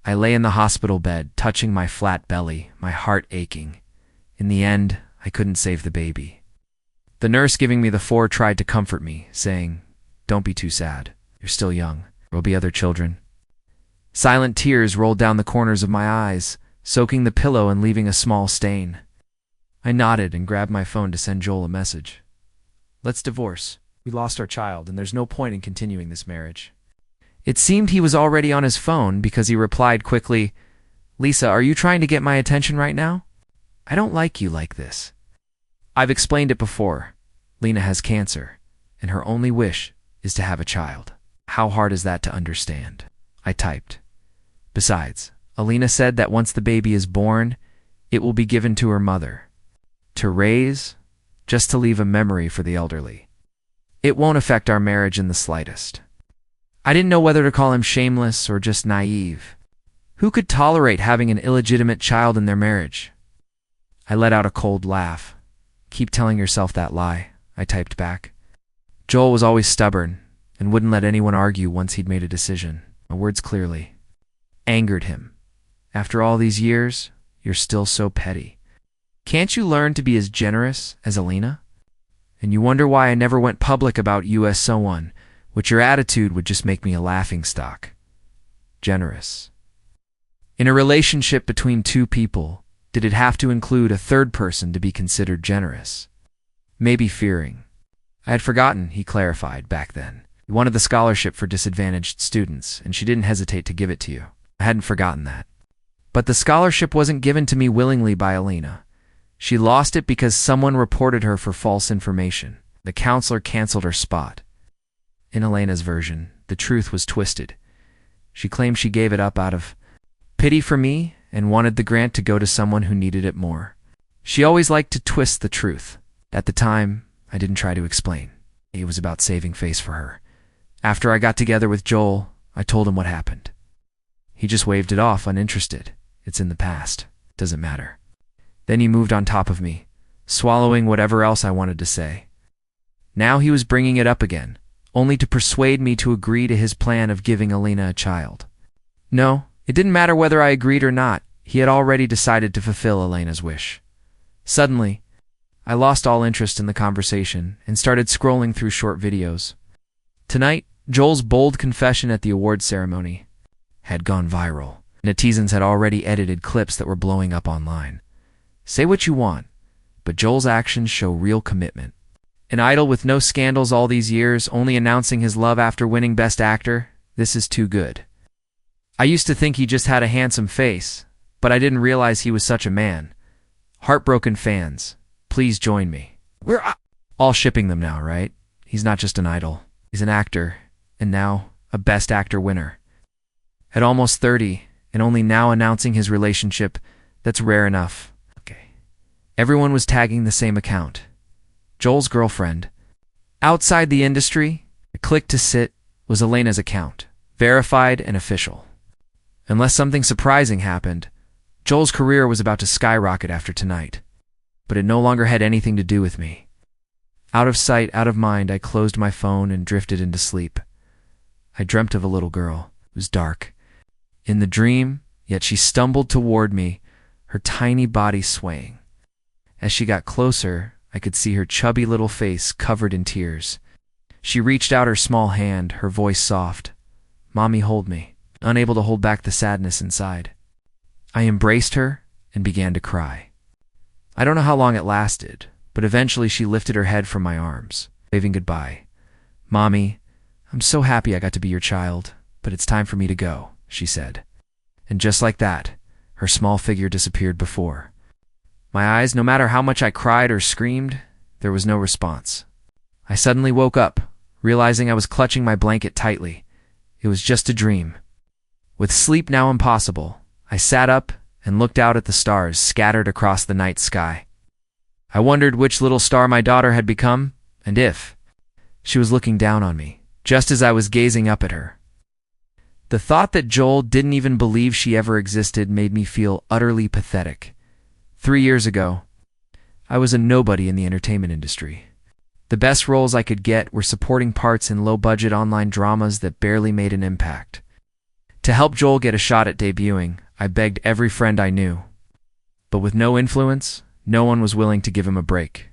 I lay in the hospital bed, touching my flat belly, my heart aching. In the end, I couldn't save the baby. The nurse giving me the 4 tried to comfort me, saying, "Don't be too sad. You're still young. There will be other children." Silent tears rolled down the corners of my eyes, soaking the pillow and leaving a small stain. I nodded and grabbed my phone to send Joel a message. "Let's divorce. We lost our child, and there's no point in continuing this marriage." It seemed he was already on his phone because he replied quickly, "Lisa, are you trying to get my attention right now? I don't like you like this. I've explained it before. Lena has cancer, and her only wish is to have a child. How hard is that to understand?" I typed. "Besides, Alina said that once the baby is born, it will be given to her mother. To raise, just to leave a memory for the elderly. It won't affect our marriage in the slightest." I didn't know whether to call him shameless or just naive. Who could tolerate having an illegitimate child in their marriage? I let out a cold laugh. "Keep telling yourself that lie," I typed back. Joel was always stubborn and wouldn't let anyone argue once he'd made a decision. My words clearly angered him. "After all these years, you're still so petty. Can't you learn to be as generous as Alina? And you wonder why I never went public about you as so on, which your attitude would just make me a laughingstock. Generous. In a relationship between 2 people, did it have to include a third person to be considered generous? Maybe fearing. I had forgotten, he clarified back then. You wanted the scholarship for disadvantaged students, and she didn't hesitate to give it to you. I hadn't forgotten that. But the scholarship wasn't given to me willingly by Alina. She lost it because someone reported her for false information. The counselor canceled her spot. In Elena's version, the truth was twisted. She claimed she gave it up out of pity for me and wanted the grant to go to someone who needed it more. She always liked to twist the truth. At the time, I didn't try to explain. It was about saving face for her. After I got together with Joel, I told him what happened. He just waved it off, uninterested. It's in the past. Doesn't matter. Then he moved on top of me, swallowing whatever else I wanted to say. Now he was bringing it up again, only to persuade me to agree to his plan of giving Alina a child. No, it didn't matter whether I agreed or not. He had already decided to fulfill Elena's wish. Suddenly, I lost all interest in the conversation and started scrolling through short videos. Tonight, Joel's bold confession at the awards ceremony had gone viral. Netizens had already edited clips that were blowing up online. Say what you want, but Joel's actions show real commitment. An idol with no scandals all these years, only announcing his love after winning Best Actor, this is too good. I used to think he just had a handsome face, but I didn't realize he was such a man. Heartbroken fans, please join me. We're all shipping them now, right? He's not just an idol. He's an actor, and now a Best Actor winner. At almost 30, and only now announcing his relationship, that's rare enough. Everyone was tagging the same account. Joel's girlfriend. Outside the industry, a click to sit was Elena's account, verified and official. Unless something surprising happened, Joel's career was about to skyrocket after tonight. But it no longer had anything to do with me. Out of sight, out of mind, I closed my phone and drifted into sleep. I dreamt of a little girl. It was dark. In the dream, yet she stumbled toward me, her tiny body swaying. As she got closer, I could see her chubby little face covered in tears. She reached out her small hand, her voice soft. "Mommy, hold me," unable to hold back the sadness inside. I embraced her and began to cry. I don't know how long it lasted, but eventually she lifted her head from my arms, waving goodbye. "Mommy, I'm so happy I got to be your child, but it's time for me to go," she said. And just like that, her small figure disappeared before. My eyes, no matter how much I cried or screamed, there was no response. I suddenly woke up, realizing I was clutching my blanket tightly. It was just a dream. With sleep now impossible, I sat up and looked out at the stars scattered across the night sky. I wondered which little star my daughter had become, and if she was looking down on me, just as I was gazing up at her. The thought that Joel didn't even believe she ever existed made me feel utterly pathetic. 3 years ago, I was a nobody in the entertainment industry. The best roles I could get were supporting parts in low-budget online dramas that barely made an impact. To help Joel get a shot at debuting, I begged every friend I knew. But with no influence, no one was willing to give him a break.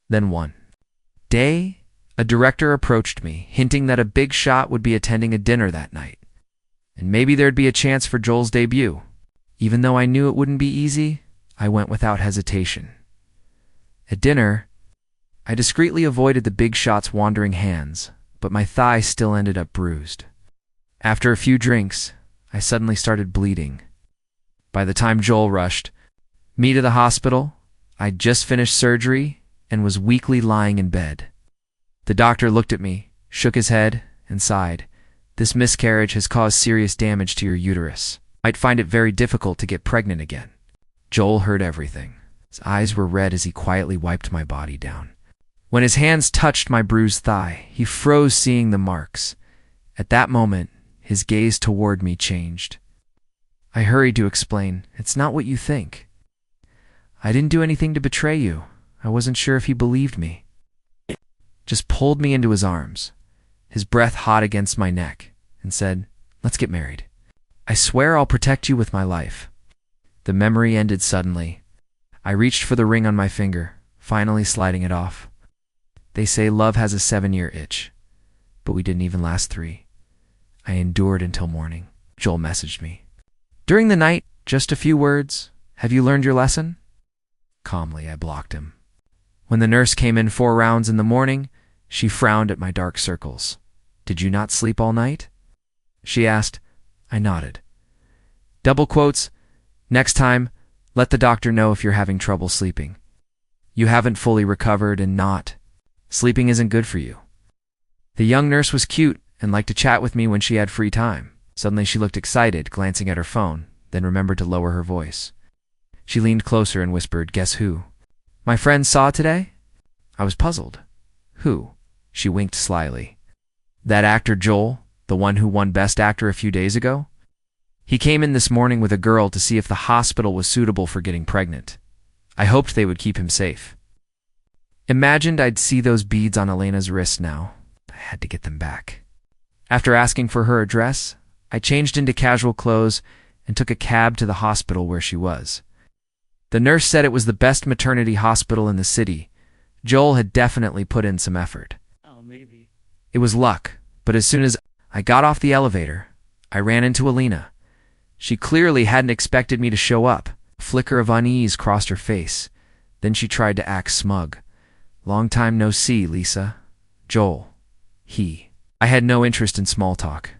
Then one day, a director approached me, hinting that a big shot would be attending a dinner that night, and maybe there'd be a chance for Joel's debut. Even though I knew it wouldn't be easy, I went without hesitation. At dinner, I discreetly avoided the big shot's wandering hands, but my thigh still ended up bruised. After a few drinks, I suddenly started bleeding. By the time Joel rushed me to the hospital, I'd just finished surgery and was weakly lying in bed. The doctor looked at me, shook his head, and sighed. "This miscarriage has caused serious damage to your uterus. Might find it very difficult to get pregnant again." Joel heard everything. His eyes were red as he quietly wiped my body down. When his hands touched my bruised thigh, he froze, seeing the marks. At that moment, his gaze toward me changed. I hurried to explain, "It's not what you think. I didn't do anything to betray you. I wasn't sure if he believed me." Just pulled me into his arms, his breath hot against my neck, and said, "Let's get married. I swear I'll protect you with my life." The memory ended suddenly. I reached for the ring on my finger, finally sliding it off. They say love has a 7-year itch, but we didn't even last 3. I endured until morning. Joel messaged me. During the night, just a few words. "Have you learned your lesson?" Calmly, I blocked him. When the nurse came in 4 rounds in the morning, she frowned at my dark circles. "Did you not sleep all night?" she asked. I nodded. Double quotes, "Next time, let the doctor know if you're having trouble sleeping. You haven't fully recovered and sleeping isn't good for you." The young nurse was cute and liked to chat with me when she had free time. Suddenly she looked excited, glancing at her phone, then remembered to lower her voice. She leaned closer and whispered, "Guess who my friend saw today?" I was puzzled. "Who?" She winked slyly. "That actor Joel, the one who won Best Actor a few days ago. He came in this morning with a girl to see if the hospital was suitable for getting pregnant. I hoped they would keep him safe." Imagined I'd see those beads on Elena's wrist now. I had to get them back. After asking for her address, I changed into casual clothes and took a cab to the hospital where she was. The nurse said it was the best maternity hospital in the city. Joel had definitely put in some effort. Maybe. It was luck, but as soon as I got off the elevator, I ran into Elena. She clearly hadn't expected me to show up. A flicker of unease crossed her face. Then she tried to act smug. "Long time no see, Lisa." Joel. I had no interest in small talk.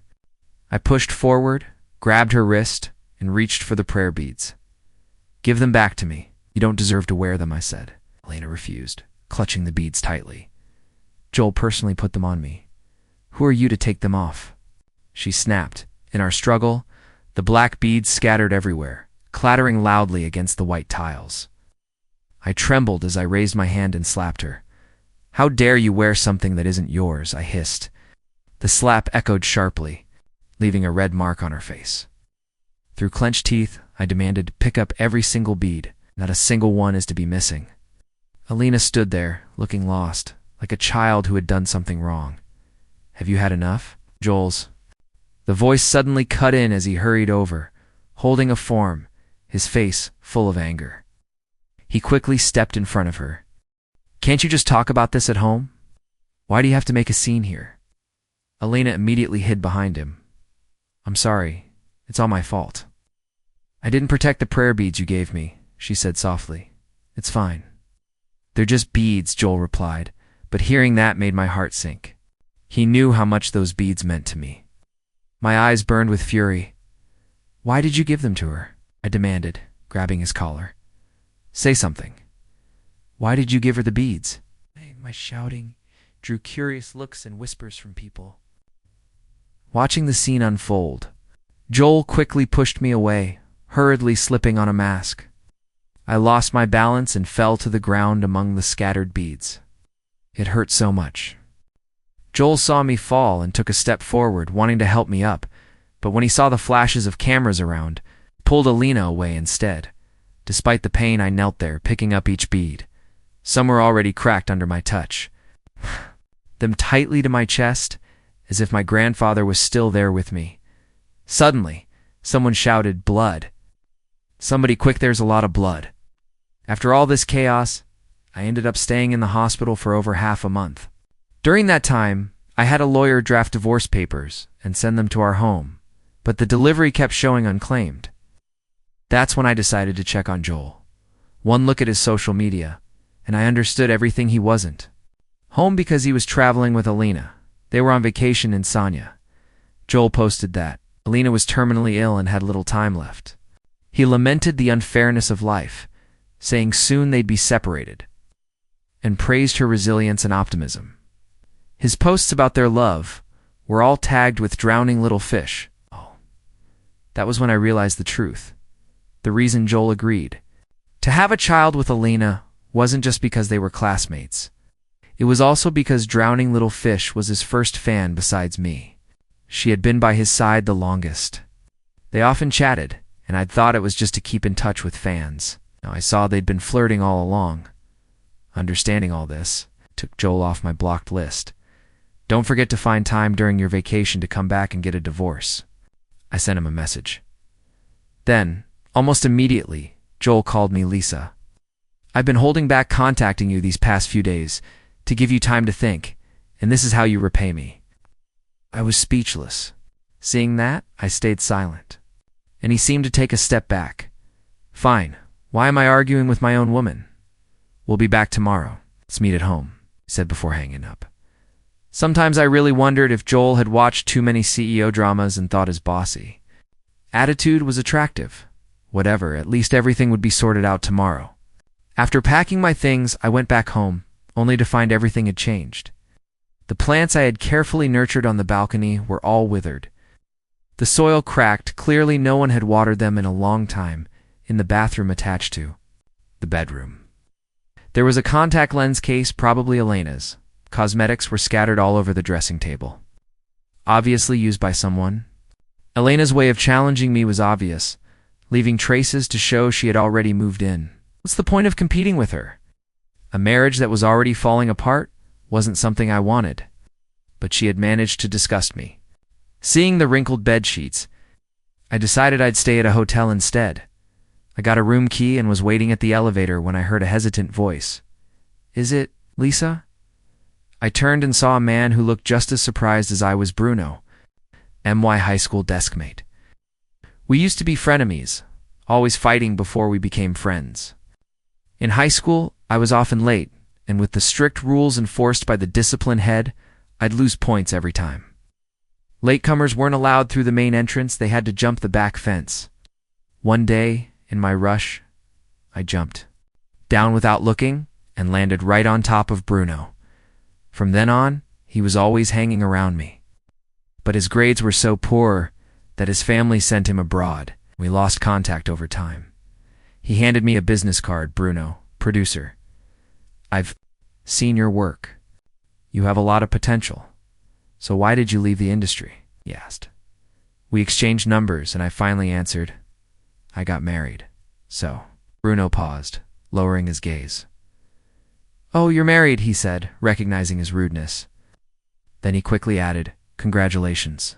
I pushed forward, grabbed her wrist, and reached for the prayer beads. "Give them back to me. You don't deserve to wear them," I said. Elena refused, clutching the beads tightly. "Joel personally put them on me. Who are you to take them off?" She snapped. In our struggle, the black beads scattered everywhere, clattering loudly against the white tiles. I trembled as I raised my hand and slapped her. "How dare you wear something that isn't yours?" I hissed. The slap echoed sharply, leaving a red mark on her face. Through clenched teeth, I demanded, "Pick up every single bead. Not a single one is to be missing." Elena stood there, looking lost, like a child who had done something wrong. "Have you had enough?" Joel's. The voice suddenly cut in as he hurried over, holding a form, his face full of anger. He quickly stepped in front of her. "Can't you just talk about this at home? Why do you have to make a scene here?" Elena immediately hid behind him. "I'm sorry. It's all my fault." "I didn't protect the prayer beads you gave me," she said softly. "It's fine." "They're just beads," Joel replied, but hearing that made my heart sink. He knew how much those beads meant to me. My eyes burned with fury. "Why did you give them to her?" I demanded, grabbing his collar. "Say something. Why did you give her the beads?" My shouting drew curious looks and whispers from people. Watching the scene unfold, Joel quickly pushed me away, hurriedly slipping on a mask. I lost my balance and fell to the ground among the scattered beads. It hurt so much. Joel saw me fall and took a step forward, wanting to help me up, but when he saw the flashes of cameras around, pulled Elena away instead. Despite the pain, I knelt there, picking up each bead. Some were already cracked under my touch. Them tightly to my chest, as if my grandfather was still there with me. Suddenly, someone shouted, "Blood! Somebody quick, there's a lot of blood." After all this chaos, I ended up staying in the hospital for over half a month. During that time, I had a lawyer draft divorce papers and send them to our home, but the delivery kept showing unclaimed. That's when I decided to check on Joel. One look at his social media, and I understood everything he wasn't. Home because he was traveling with Alina. They were on vacation in Sanya. Joel posted that Alina was terminally ill and had little time left. He lamented the unfairness of life, saying soon they'd be separated, and praised her resilience and optimism. His posts about their love were all tagged with drowning little fish. Oh, that was when I realized the truth. The reason Joel agreed to have a child with Alina wasn't just because they were classmates. It was also because drowning little fish was his first fan besides me. She had been by his side the longest. They often chatted, and I'd thought it was just to keep in touch with fans. Now I saw they'd been flirting all along. Understanding all this took Joel off my blocked list. "Don't forget to find time during your vacation to come back and get a divorce." I sent him a message. Then, almost immediately, Joel called me, "Lisa, I've been holding back contacting you these past few days to give you time to think, and this is how you repay me." I was speechless. Seeing that, I stayed silent, and he seemed to take a step back. "Fine. Why am I arguing with my own woman? We'll be back tomorrow. Let's meet at home," he said before hanging up. Sometimes I really wondered if Joel had watched too many CEO dramas and thought his bossy attitude was attractive. Whatever, at least everything would be sorted out tomorrow. After packing my things, I went back home, only to find everything had changed. The plants I had carefully nurtured on the balcony were all withered. The soil cracked, clearly no one had watered them in a long time, in the bathroom attached to the bedroom. There was a contact lens case, probably Elena's. Cosmetics were scattered all over the dressing table. Obviously used by someone. Elena's way of challenging me was obvious, leaving traces to show she had already moved in. What's the point of competing with her? A marriage that was already falling apart wasn't something I wanted, but she had managed to disgust me. Seeing the wrinkled bed sheets, I decided I'd stay at a hotel instead. I got a room key and was waiting at the elevator when I heard a hesitant voice. "Is it Lisa?" I turned and saw a man who looked just as surprised as I was, Bruno, my high school deskmate. We used to be frenemies, always fighting before we became friends. In high school, I was often late, and with the strict rules enforced by the discipline head, I'd lose points every time. Latecomers weren't allowed through the main entrance, they had to jump the back fence. One day, in my rush, I jumped down without looking and landed right on top of Bruno. From then on, he was always hanging around me. But his grades were so poor that his family sent him abroad. We lost contact over time. He handed me a business card. "Bruno, producer. I've seen your work. You have a lot of potential. So why did you leave the industry?" he asked. We exchanged numbers, and I finally answered, "I got married. So." Bruno paused, lowering his gaze. "Oh, you're married," he said, recognizing his rudeness. Then he quickly added, "Congratulations."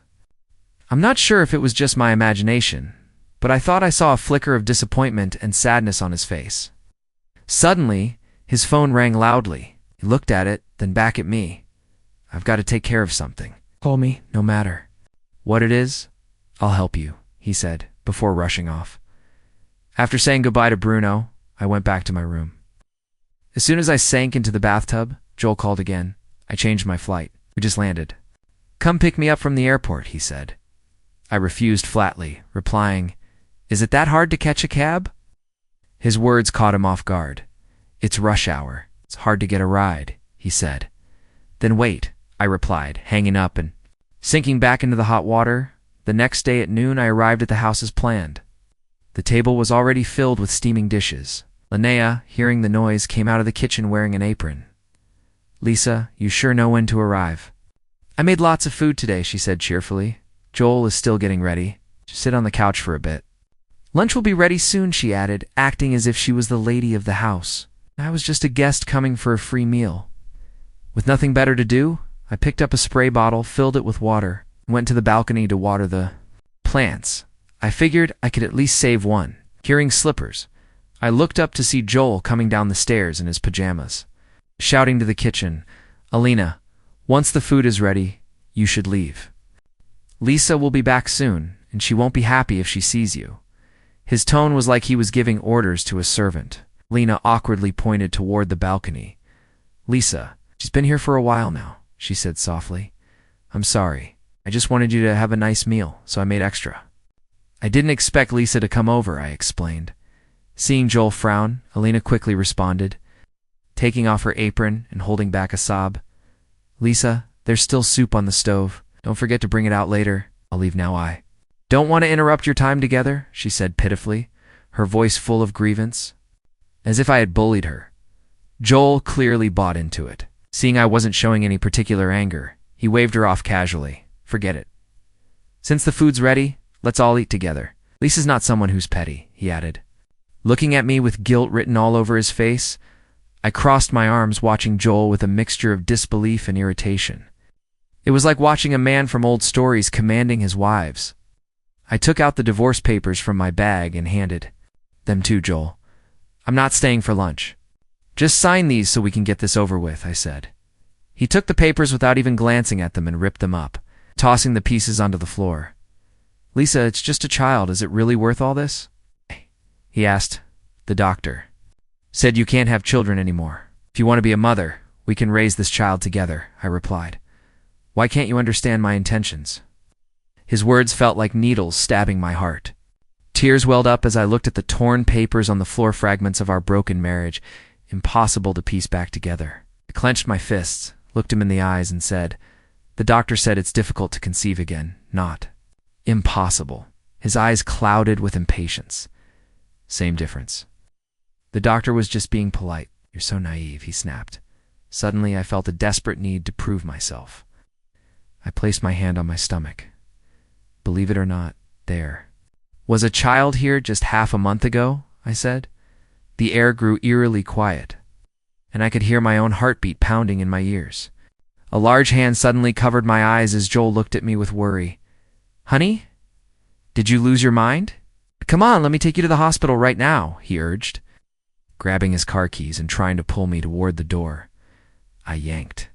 I'm not sure if it was just my imagination, but I thought I saw a flicker of disappointment and sadness on his face. Suddenly, his phone rang loudly. He looked at it, then back at me. "I've got to take care of something. Call me, no matter what it is. I'll help you," he said, before rushing off. After saying goodbye to Bruno, I went back to my room. As soon as I sank into the bathtub, Joel called again. I changed my flight. We just landed. "Come pick me up from the airport," he said. I refused flatly, replying, "Is it that hard to catch a cab?" His words caught him off guard. "It's rush hour. It's hard to get a ride," he said. "Then wait," I replied, hanging up and sinking back into the hot water. The next day at noon, I arrived at the house as planned. The table was already filled with steaming dishes. Linnea, hearing the noise, came out of the kitchen wearing an apron. "Lisa, you sure know when to arrive." "I made lots of food today," she said cheerfully. "Joel is still getting ready. Just sit on the couch for a bit." "Lunch will be ready soon," she added, acting as if she was the lady of the house. I was just a guest coming for a free meal. With nothing better to do, I picked up a spray bottle, filled it with water, and went to the balcony to water the plants. I figured I could at least save one. Hearing slippers, I looked up to see Joel coming down the stairs in his pajamas, shouting to the kitchen, "Alina, once the food is ready, you should leave. Lisa will be back soon, and she won't be happy if she sees you." His tone was like he was giving orders to a servant. Lena awkwardly pointed toward the balcony. "Lisa, she's been here for a while now," she said softly. "I'm sorry. I just wanted you to have a nice meal, so I made extra." "I didn't expect Lisa to come over," I explained. Seeing Joel frown, Alina quickly responded, taking off her apron and holding back a sob. "Lisa, there's still soup on the stove. Don't forget to bring it out later. I'll leave now. I don't want to interrupt your time together," she said pitifully, her voice full of grievance, as if I had bullied her. Joel clearly bought into it. Seeing I wasn't showing any particular anger, he waved her off casually. "Forget it. Since the food's ready, let's all eat together. Lisa's not someone who's petty," he added. Looking at me with guilt written all over his face, I crossed my arms, watching Joel with a mixture of disbelief and irritation. It was like watching a man from old stories commanding his wives. I took out the divorce papers from my bag and handed them to Joel. "I'm not staying for lunch. Just sign these so we can get this over with," I said. He took the papers without even glancing at them and ripped them up, tossing the pieces onto the floor. "Lisa, it's just a child. Is it really worth all this?" he asked. "The doctor said you can't have children anymore. If you want to be a mother, we can raise this child together," I replied. "Why can't you understand my intentions?" His words felt like needles stabbing my heart. Tears welled up as I looked at the torn papers on the floor, fragments of our broken marriage, impossible to piece back together. I clenched my fists, looked him in the eyes, and said, "The doctor said it's difficult to conceive again, not impossible." His eyes clouded with impatience. "Same difference." "The doctor was just being polite." "You're so naive," he snapped. Suddenly, I felt a desperate need to prove myself. I placed my hand on my stomach. "Believe it or not, there was a child here just half a month ago," I said. The air grew eerily quiet, and I could hear my own heartbeat pounding in my ears. A large hand suddenly covered my eyes as Joel looked at me with worry. "Honey, did you lose your mind? Come on, let me take you to the hospital right now," he urged, grabbing his car keys and trying to pull me toward the door. I yanked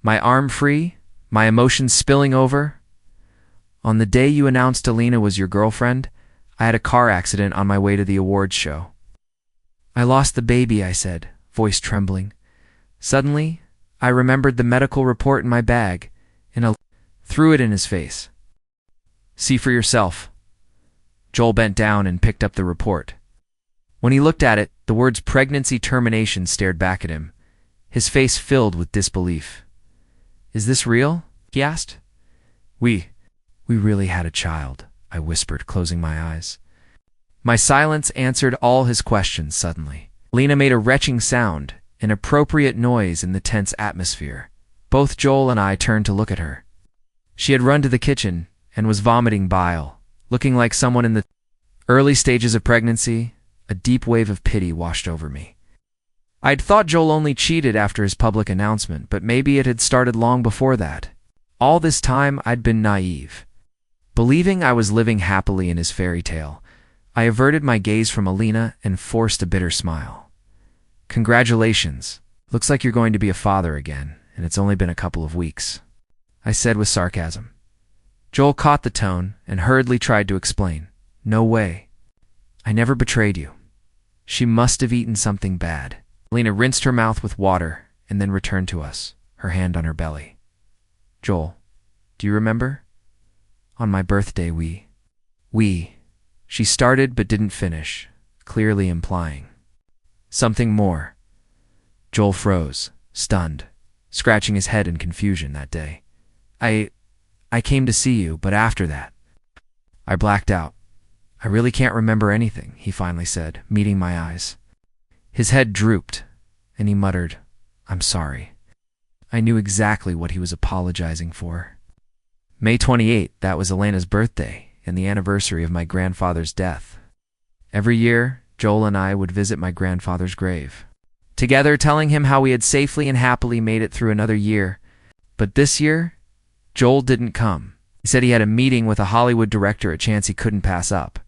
my arm free, my emotions spilling over. "On the day you announced Alina was your girlfriend, I had a car accident on my way to the awards show. I lost the baby," I said, voice trembling. Suddenly, I remembered the medical report in my bag, and I threw it in his face. "See for yourself." Joel bent down and picked up the report. When he looked at it, the words "pregnancy termination" stared back at him, his face filled with disbelief. "Is this real?" he asked. We really had a child," I whispered, closing my eyes. My silence answered all his questions suddenly. Lena made a retching sound, an appropriate noise in the tense atmosphere. Both Joel and I turned to look at her. She had run to the kitchen and was vomiting bile, looking like someone in the early stages of pregnancy. A deep wave of pity washed over me. I'd thought Joel only cheated after his public announcement, but maybe it had started long before that. All this time, I'd been naive. Believing I was living happily in his fairy tale, I averted my gaze from Alina and forced a bitter smile. "Congratulations. Looks like you're going to be a father again, and it's only been a couple of weeks," I said with sarcasm. Joel caught the tone and hurriedly tried to explain. "No way. I never betrayed you. She must have eaten something bad." Alina rinsed her mouth with water and then returned to us, her hand on her belly. "Joel, do you remember? On my birthday we, she started but didn't finish, clearly implying something more. Joel froze, stunned, scratching his head in confusion that day. I came to see you, but after that, I blacked out. I really can't remember anything," he finally said, meeting my eyes. His head drooped, and he muttered, "I'm sorry." I knew exactly what he was apologizing for. May 28th, that was Elena's birthday and the anniversary of my grandfather's death. Every year, Joel and I would visit my grandfather's grave together, telling him how we had safely and happily made it through another year. But this year, Joel didn't come. He said he had a meeting with a Hollywood director, a chance he couldn't pass up.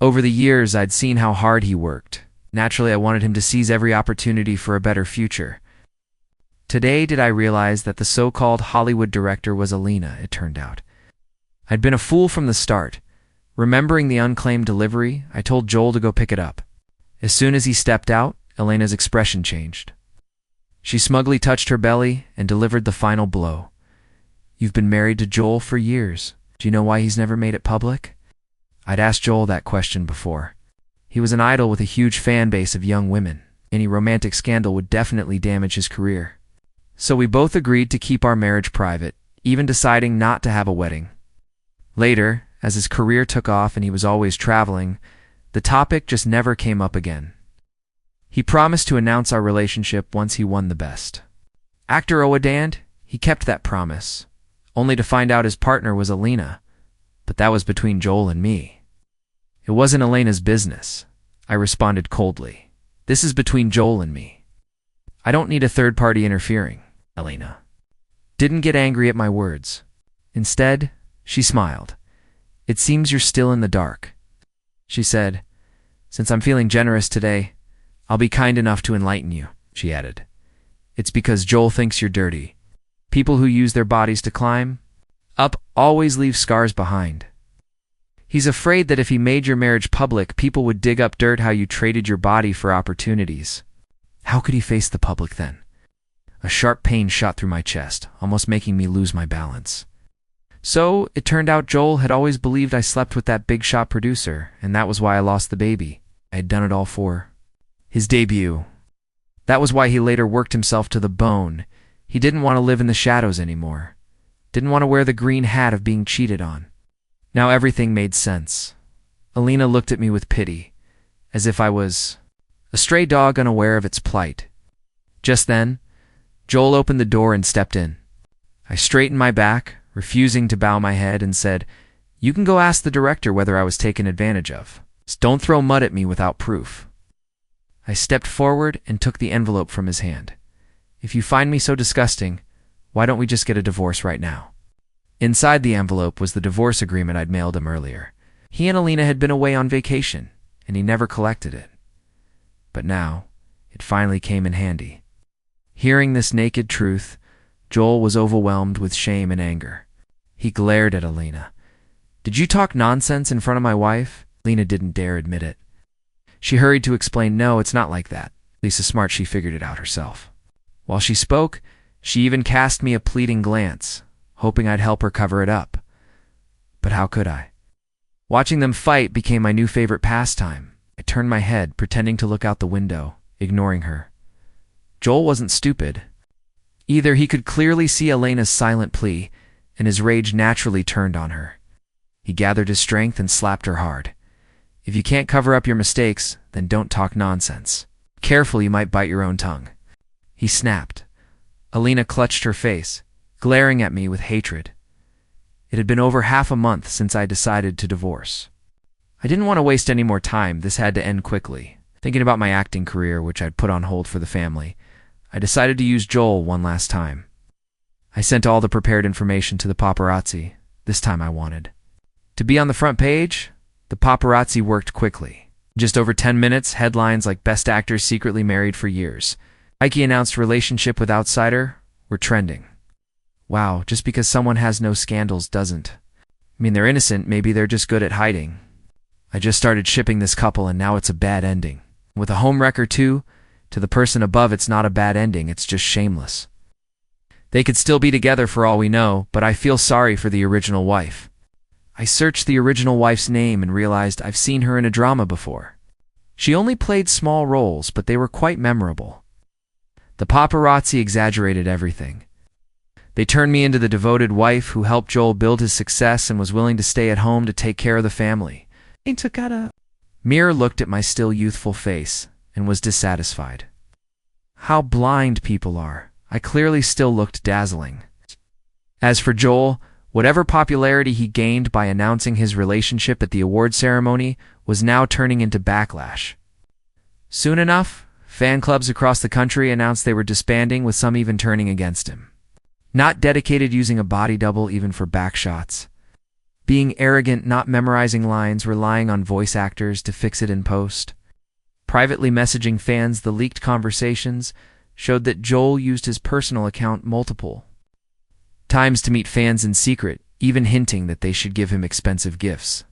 Over the years, I'd seen how hard he worked. Naturally, I wanted him to seize every opportunity for a better future. Today did I realize that the so-called Hollywood director was Alina, it turned out. I'd been a fool from the start. Remembering the unclaimed delivery, I told Joel to go pick it up. As soon as he stepped out, Elena's expression changed. She smugly touched her belly and delivered the final blow. You've been married to Joel for years. Do you know why he's never made it public? I'd asked Joel that question before. He was an idol with a huge fan base of young women. Any romantic scandal would definitely damage his career. So we both agreed to keep our marriage private, even deciding not to have a wedding. Later, as his career took off and he was always traveling, the topic just never came up again. He promised to announce our relationship once he won the best. Actor Oadand, he kept that promise, only to find out his partner was Alina, but that was between Joel and me. It wasn't Elena's business, I responded coldly. This is between Joel and me. I don't need a third party interfering. Elena didn't get angry at my words. Instead, she smiled. It seems you're still in the dark. She said, since I'm feeling generous today, I'll be kind enough to enlighten you, she added. It's because Joel thinks you're dirty. People who use their bodies to climb up always leave scars behind. He's afraid that if he made your marriage public, people would dig up dirt how you traded your body for opportunities. How could he face the public then? A sharp pain shot through my chest, almost making me lose my balance. So, it turned out Joel had always believed I slept with that big shot producer, and that was why I lost the baby. I had done it all for his debut. That was why he later worked himself to the bone. He didn't want to live in the shadows anymore. Didn't want to wear the green hat of being cheated on. Now everything made sense. Alina looked at me with pity, as if I was a stray dog unaware of its plight. Just then, Joel opened the door and stepped in. I straightened my back, refusing to bow my head, and said, "You can go ask the director whether I was taken advantage of. Don't throw mud at me without proof." I stepped forward and took the envelope from his hand. "If you find me so disgusting, why don't we just get a divorce right now?" Inside the envelope was the divorce agreement I'd mailed him earlier. He and Alina had been away on vacation, and he never collected it. But now, it finally came in handy. Hearing this naked truth, Joel was overwhelmed with shame and anger. He glared at Alina. "Did you talk nonsense in front of my wife?" Alina didn't dare admit it. She hurried to explain, "No, it's not like that." Lisa Smart, she figured it out herself. While she spoke, she even cast me a pleading glance, hoping I'd help her cover it up. But how could I? Watching them fight became my new favorite pastime. I turned my head, pretending to look out the window, ignoring her. Joel wasn't stupid. Either he could clearly see Elena's silent plea, and his rage naturally turned on her. He gathered his strength and slapped her hard. "If you can't cover up your mistakes, then don't talk nonsense. Careful, you might bite your own tongue." He snapped. Alina clutched her face, glaring at me with hatred. It had been over half a month since I decided to divorce. I didn't want to waste any more time. This had to end quickly. Thinking about my acting career, which I'd put on hold for the family, I decided to use Joel one last time. I sent all the prepared information to the paparazzi. This time I wanted to be on the front page. The paparazzi worked quickly. Just over 10 minutes, headlines like "Best Actor Secretly Married for Years," "Ike announced relationship with outsider" were trending. Wow, just because someone has no scandals doesn't mean they're innocent. Maybe they're just good at hiding. I just started shipping this couple and now it's a bad ending. With a homewrecker too, to the person above it's not a bad ending, it's just shameless. They could still be together for all we know, but I feel sorry for the original wife. I searched the original wife's name and realized I've seen her in a drama before. She only played small roles, but they were quite memorable. The paparazzi exaggerated everything. They turned me into the devoted wife who helped Joel build his success and was willing to stay at home to take care of the family. Mir looked at my still youthful face and was dissatisfied. How blind people are. I clearly still looked dazzling. As for Joel, whatever popularity he gained by announcing his relationship at the award ceremony was now turning into backlash. Soon enough, fan clubs across the country announced they were disbanding, with some even turning against him. Not dedicated, using a body double even for back shots. Being arrogant, not memorizing lines, relying on voice actors to fix it in post. Privately messaging fans the leaked conversations showed that Joel used his personal account multiple times to meet fans in secret, even hinting that they should give him expensive gifts.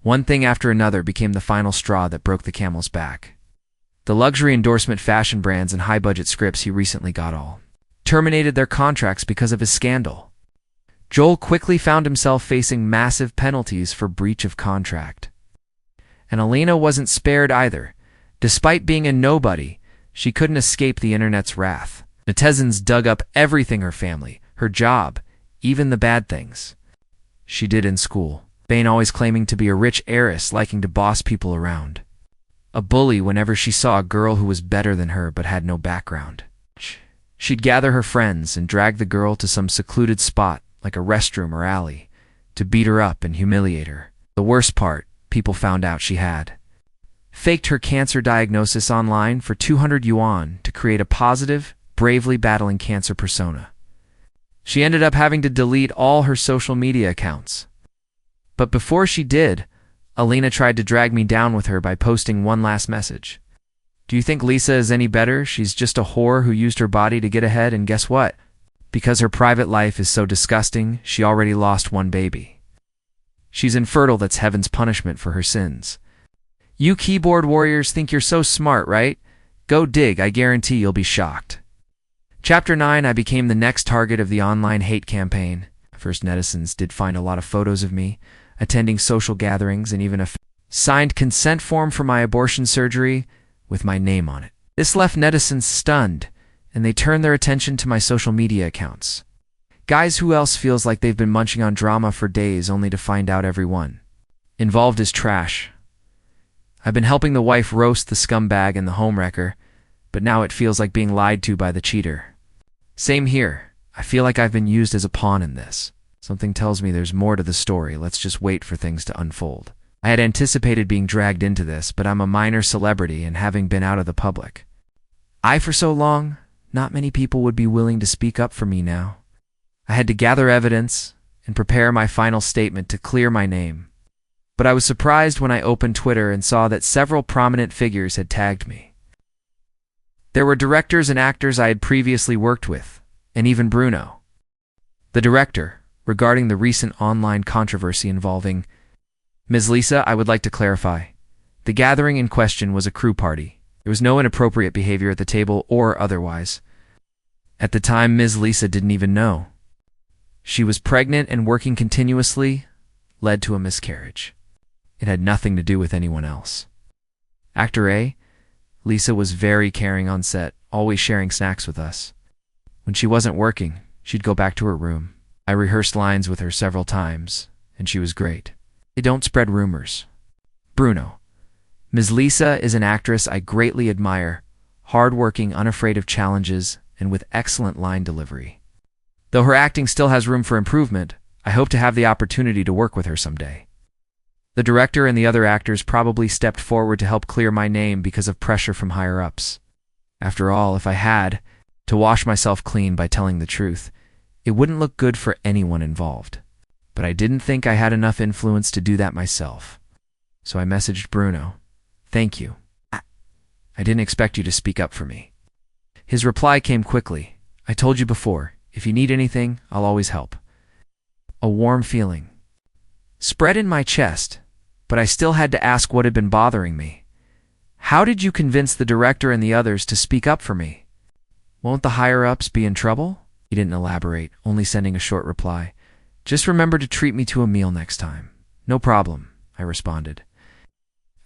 One thing after another became the final straw that broke the camel's back. The luxury endorsement fashion brands and high-budget scripts he recently got all terminated their contracts because of his scandal. Joel quickly found himself facing massive penalties for breach of contract. And Alina wasn't spared either. Despite being a nobody, she couldn't escape the internet's wrath. Netizens dug up everything: her family, her job, even the bad things she did in school. Bane always claiming to be a rich heiress, liking to boss people around. A bully whenever she saw a girl who was better than her but had no background. She'd gather her friends and drag the girl to some secluded spot, like a restroom or alley, to beat her up and humiliate her. The worst part, people found out she had faked her cancer diagnosis online for 200 yuan to create a positive, bravely battling cancer persona. She ended up having to delete all her social media accounts. But before she did, Alina tried to drag me down with her by posting one last message. Do you think Lisa is any better? She's just a whore who used her body to get ahead, and guess what? Because her private life is so disgusting, she already lost one baby. She's infertile. That's heaven's punishment for her sins. You keyboard warriors think you're so smart, right? Go dig, I guarantee you'll be shocked. Chapter 9. I became the next target of the online hate campaign. First, netizens did find a lot of photos of me attending social gatherings and even a signed consent form for my abortion surgery with my name on it. This left netizens stunned, and they turned their attention to my social media accounts. Guys, who else feels like they've been munching on drama for days only to find out everyone involved is trash? I've been helping the wife roast the scumbag and the homewrecker, but now it feels like being lied to by the cheater. Same here. I feel like I've been used as a pawn in this. Something tells me there's more to the story. Let's just wait for things to unfold. I had anticipated being dragged into this, but I'm a minor celebrity and having been out of the public eye for so long, not many people would be willing to speak up for me now. I had to gather evidence and prepare my final statement to clear my name. But I was surprised when I opened Twitter and saw that several prominent figures had tagged me. There were directors and actors I had previously worked with, and even Bruno, the director, regarding the recent online controversy involving Ms. Lisa. I would like to clarify. The gathering in question was a crew party. There was no inappropriate behavior at the table or otherwise. At the time, Ms. Lisa didn't even know. She was pregnant, and working continuously led to a miscarriage. It had nothing to do with anyone else. Actor A, Lisa was very caring on set, always sharing snacks with us. When she wasn't working, she'd go back to her room. I rehearsed lines with her several times, and she was great. They don't spread rumors. Bruno. Ms. Lisa is an actress I greatly admire, hard-working, unafraid of challenges, and with excellent line delivery. Though her acting still has room for improvement, I hope to have the opportunity to work with her someday. The director and the other actors probably stepped forward to help clear my name because of pressure from higher-ups. After all, if I had to wash myself clean by telling the truth, it wouldn't look good for anyone involved. But I didn't think I had enough influence to do that myself. So I messaged Bruno. Thank you. I didn't expect you to speak up for me. His reply came quickly. I told you before, if you need anything, I'll always help. A warm feeling spread in my chest, but I still had to ask what had been bothering me. How did you convince the director and the others to speak up for me? Won't the higher-ups be in trouble? He didn't elaborate, only sending a short reply. Just remember to treat me to a meal next time. No problem, I responded.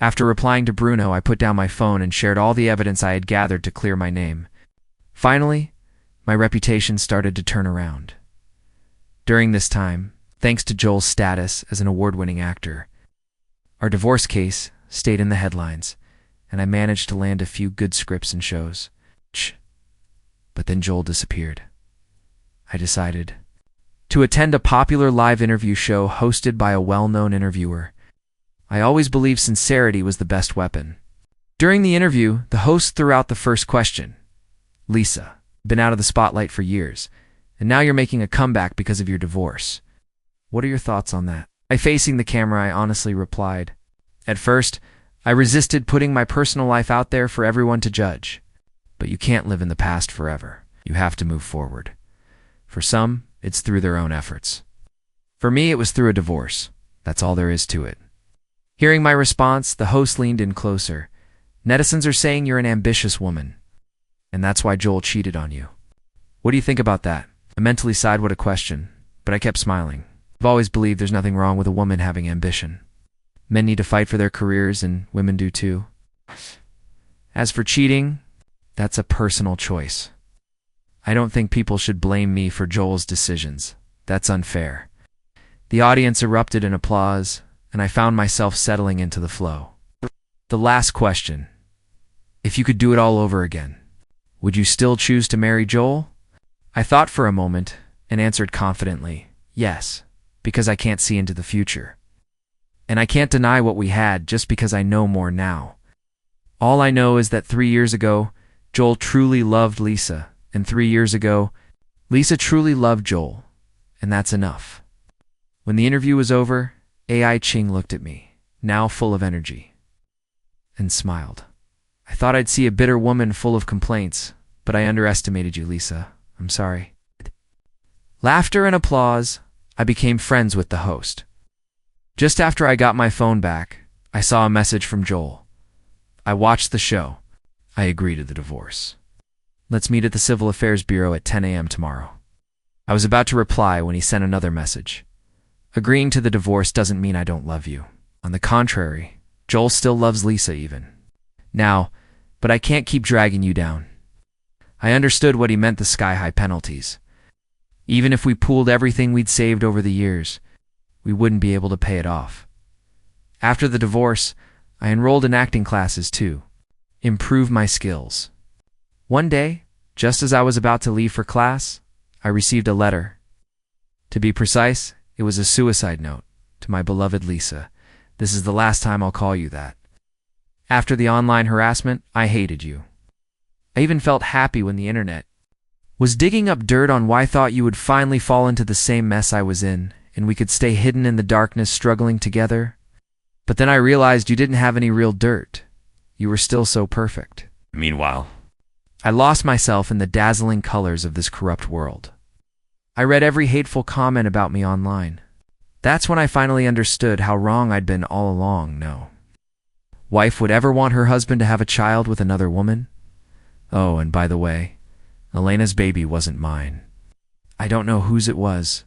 After replying to Bruno, I put down my phone and shared all the evidence I had gathered to clear my name. Finally, my reputation started to turn around. During this time, thanks to Joel's status as an award-winning actor, our divorce case stayed in the headlines, and I managed to land a few good scripts and shows. But then Joel disappeared. I decided to attend a popular live interview show hosted by a well-known interviewer. I always believed sincerity was the best weapon. During the interview, the host threw out the first question. Lisa, been out of the spotlight for years, and now you're making a comeback because of your divorce. What are your thoughts on that? I facing the camera, I honestly replied. At first, I resisted putting my personal life out there for everyone to judge. But you can't live in the past forever. You have to move forward. For some, it's through their own efforts. For me, it was through a divorce. That's all there is to it. Hearing my response, the host leaned in closer. Netizens are saying you're an ambitious woman, and that's why Joel cheated on you. What do you think about that? I mentally sighed, what a question, but I kept smiling. I've always believed there's nothing wrong with a woman having ambition. Men need to fight for their careers, and women do too. As for cheating, that's a personal choice. I don't think people should blame me for Joel's decisions. That's unfair. The audience erupted in applause, and I found myself settling into the flow. The last question. If you could do it all over again, would you still choose to marry Joel? I thought for a moment and answered confidently, yes, because I can't see into the future. And I can't deny what we had just because I know more now. All I know is that 3 years ago, Joel truly loved Lisa, and 3 years ago, Lisa truly loved Joel, and that's enough. When the interview was over, AI Ching looked at me, now full of energy, and smiled. I thought I'd see a bitter woman full of complaints, but I underestimated you, Lisa. I'm sorry. Laughter and applause. I became friends with the host. Just after I got my phone back, I saw a message from Joel. I watched the show. I agree to the divorce. Let's meet at the Civil Affairs Bureau at 10 a.m. tomorrow. I was about to reply when he sent another message. Agreeing to the divorce doesn't mean I don't love you. On the contrary, Joel still loves Lisa even. Now, but I can't keep dragging you down. I understood what he meant, the sky-high penalties. Even if we pooled everything we'd saved over the years, we wouldn't be able to pay it off. After the divorce, I enrolled in acting classes too. Improve my skills. One day, just as I was about to leave for class, I received a letter. To be precise, it was a suicide note to my beloved Lisa. This is the last time I'll call you that. After the online harassment, I hated you. I even felt happy when the internet was digging up dirt on why I thought you would finally fall into the same mess I was in, and we could stay hidden in the darkness struggling together. But then I realized you didn't have any real dirt. You were still so perfect. Meanwhile, I lost myself in the dazzling colors of this corrupt world. I read every hateful comment about me online. That's when I finally understood how wrong I'd been all along. No wife would ever want her husband to have a child with another woman. Oh, and by the way, Elena's baby wasn't mine. I don't know whose it was,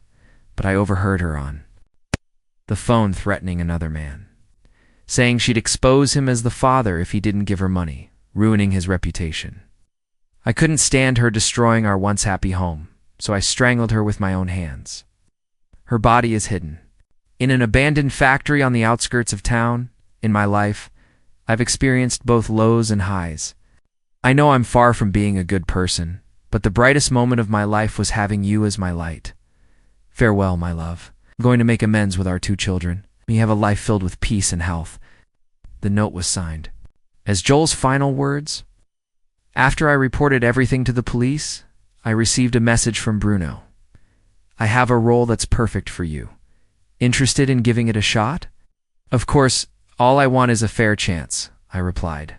but I overheard her on the phone threatening another man, saying she'd expose him as the father if he didn't give her money, ruining his reputation. I couldn't stand her destroying our once happy home, so I strangled her with my own hands. Her body is hidden in an abandoned factory on the outskirts of town. In my life, I've experienced both lows and highs. I know I'm far from being a good person, but the brightest moment of my life was having you as my light. Farewell, my love. I'm going to make amends with our 2 children. May you have a life filled with peace and health. The note was signed. As Joel's final words, after I reported everything to the police, I received a message from Bruno. I have a role that's perfect for you. Interested in giving it a shot? Of course, all I want is a fair chance, I replied.